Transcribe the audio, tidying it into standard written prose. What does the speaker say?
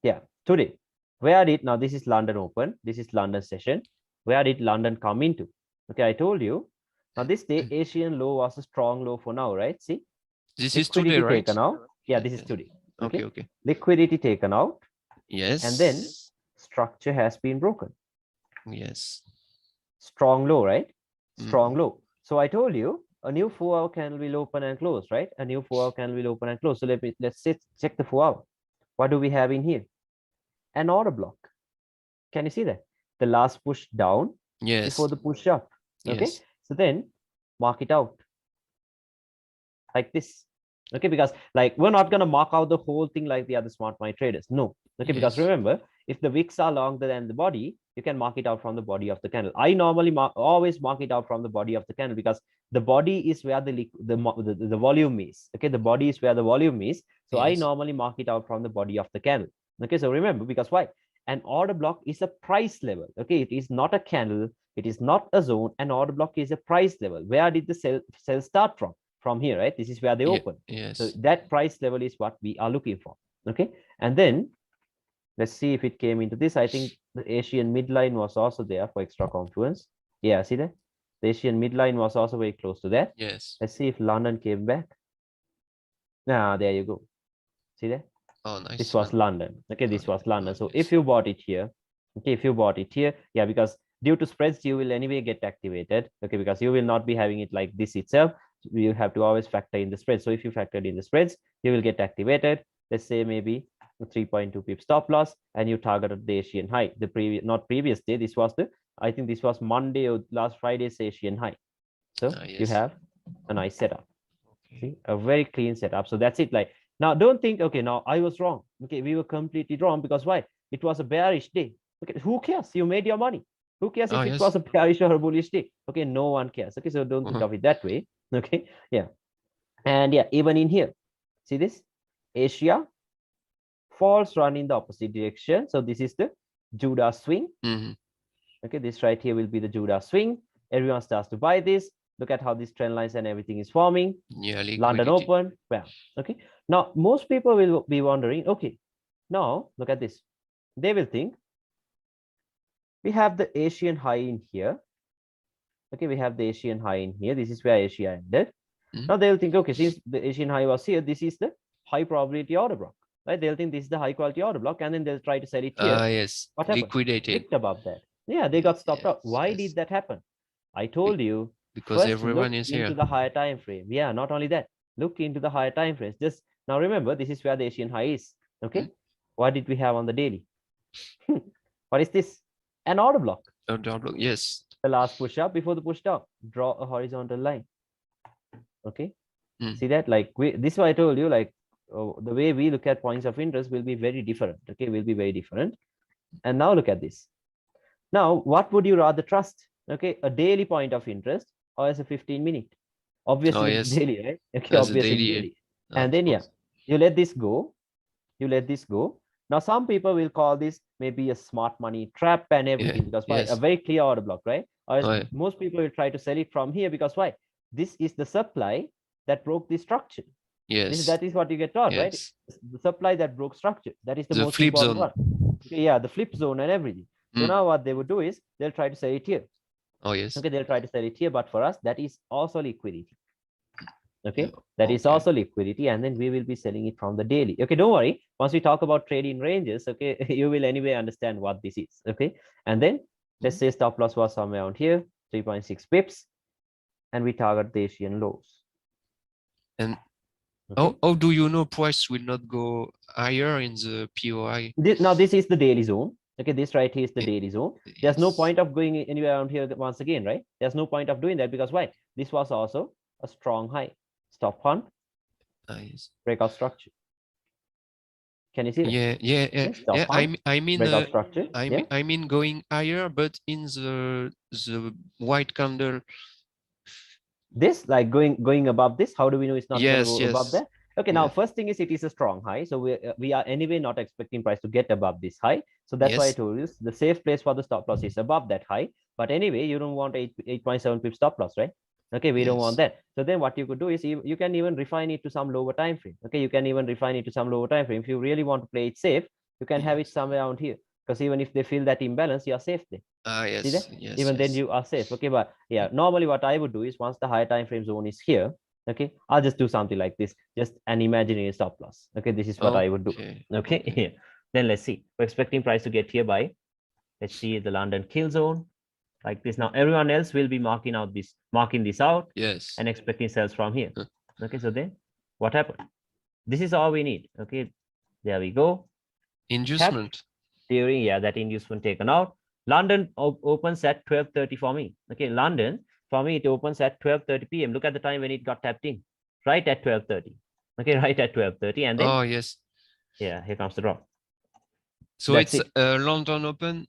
Yeah, today. Where did, now this is London open, this is London session. Where did London come into? Okay, I told you. Now this day Asian low was a strong low for now, right? See, This is today, liquidity right? taken out. Yeah, this is Yes. today. Okay, Okay, okay. liquidity taken out, and then Yes. structure has been broken. Yes. Strong low, right? Strong Mhm. low. So I told you a new 4-hour candle will open and close, right? A new 4-hour candle will open and close. So let's check the 4-hour. What do we have in here? An order block. Can you see that? The last push down before Yes. the push up. Okay. Yes. So then mark it out like this. Okay, because like we're not gonna mark out the whole thing like the other smart money traders. No. Okay, because Yes. remember, if the wicks are longer than the body, you can mark it out from the body of the candle. I normally always mark it out from the body of the candle because the body is where the volume is. Okay, the body is where the volume is. So I Yes. normally mark it out from the body of the candle. Okay, so remember, because why? An order block is a price level. Okay, it is not a candle. It is not a zone. An order block is a price level. Where did the sell start from? From here, right? This is where they Yeah. open. So Yes. that price level is what we are looking for. Okay, and then let's see if it came into this. I think the Asian midline was also there for extra confluence. Yeah, see that? The Asian midline was also very close to that. Yes. Let's see if London came back. Now, there you go. See that? Oh, This nice was one. London. Okay, Oh, this was London. So if yes. you bought it here, okay, if you bought it here, yeah, because due to spreads, you will anyway get activated. Okay, because you will not be having it like this itself. You have to always factor in the spread. So if you factored in the spreads, you will get activated. Let's say maybe 3.2 pip stop loss, and you targeted the Asian high. The previous, not previous day. This was the, I think this was Monday or last Friday's Asian high. So you Yes. have a nice setup. Okay. See, a very clean setup. So that's it. Like now, don't think, okay, now I was wrong. Okay, we were completely wrong because why? It was a bearish day. Okay, who cares? You made your money. Who cares Oh, if it was yes. a bearish or a bullish day? Okay, no one cares. Okay, so don't think of it that way. Okay, yeah. And yeah, even in here, see this? Asia falls run in the opposite direction. So this is the Judah swing. Mm-hmm. Okay, this right here will be the Judah swing. Everyone starts to buy this. Look at how these trend lines and everything is forming. Yeah, London liquidity. open, well, okay. Now, most people will be wondering, okay, now look at this. They will think we have the Asian high in here. Okay, we have the Asian high in here. This is where Asia ended. Mm-hmm. Now they will think, okay, since the Asian high was here, this is the high probability order block, right? They'll think this is the high quality order block, and then they'll try to sell it here. Yes. What happened? Liquidated. Clicked above that. Yeah, they got stopped out. Yes. Why did Yes. that happen? I Be told you, because first everyone look is into here. the higher time frame. Yeah, not only that, look into the higher time frames. Just now remember, this is where the Asian high is. Okay, what did we have on the daily? What is this? An order block. Yes. The last push up before the push down. Draw a horizontal line. Okay, Mm. see that? Like this is why I told you, like the way we look at points of interest will be very different. Okay, will be very different. And now look at this. Now, what would you rather trust? Okay, a daily point of interest or as a 15-minute? Oh, Obviously, the yes. daily, right? Okay, As a obviously the daily, daily. And of then yeah, course. you let this go. You let this go. Now, some people will call this maybe a smart money trap and Yeah. everything because why? A Yes. very clear order block, right? Or Oh, yeah. most people will try to sell it from here because why? This is the supply that broke the structure. Yes. That is what you get taught, right? Yes. The supply that broke structure. That is the The most flip important zone. one. Okay, yeah, the flip zone and everything. So Mm. now what they would do is they'll try to sell it here. Oh, yes. Okay, they'll try to sell it here, but for us, that is also liquidity. Yeah. Okay, that is Okay. also liquidity, and then we will be selling it from the daily. Okay, don't worry. Once we talk about trading ranges, okay, you will anyway understand what this is. Okay, and then let's say stop loss was somewhere around here, 3.6 pips, and we target the Asian lows. And Okay. how do you know price will not go higher in the POI? Now this is the daily zone. Okay, this right here is the It, daily zone. There's no yes. point of going anywhere around here once again, right? There's no point of doing that because why? This was also a strong high. Stop hunt, Yes. breakout structure. Can you see that? Yeah, yeah, yeah, Okay, stop yeah. hunt, I mean, breakout structure. Yeah. I mean going higher, but in the white candle. This like going above this. How do we know it's not going to Yes, go above yes, that? Okay, now yeah, first thing is it is a strong high, so we are anyway not expecting price to get above this high. So that's why I yes, told you the safe place for the stop loss is above that high. But anyway, you don't want 8.7 pip stop loss, right? Okay, we don't want yes. that. So then what you could do is you can even refine it to some lower time frame. Okay, you can even refine it to some lower time frame if you really want to play it safe. you can have it somewhere around here. Because even if they feel that imbalance, you are safe there. See that? Yes, Even then yes. you are safe. Okay, but yeah, normally what I would do is once the higher time frame zone is here, okay, I'll just do something like this, just an imaginary stop loss. Okay, this is what I would do. Okay, yeah. Then let's see. We're expecting price to get here by, let's see, the London kill zone like this. Now everyone else will be marking this out Yes. and expecting sales from here. Okay, so then what happened? This is all we need. Okay, there we go. Inducement. During, yeah, that inducement taken out. London opens at 12:30 for me. Okay, London for me it opens at 12:30 p.m. Look at the time when it got tapped in, right at 12:30. Okay, right at 12:30, and then Yes. yeah, here comes the drop. So That's it's it. London open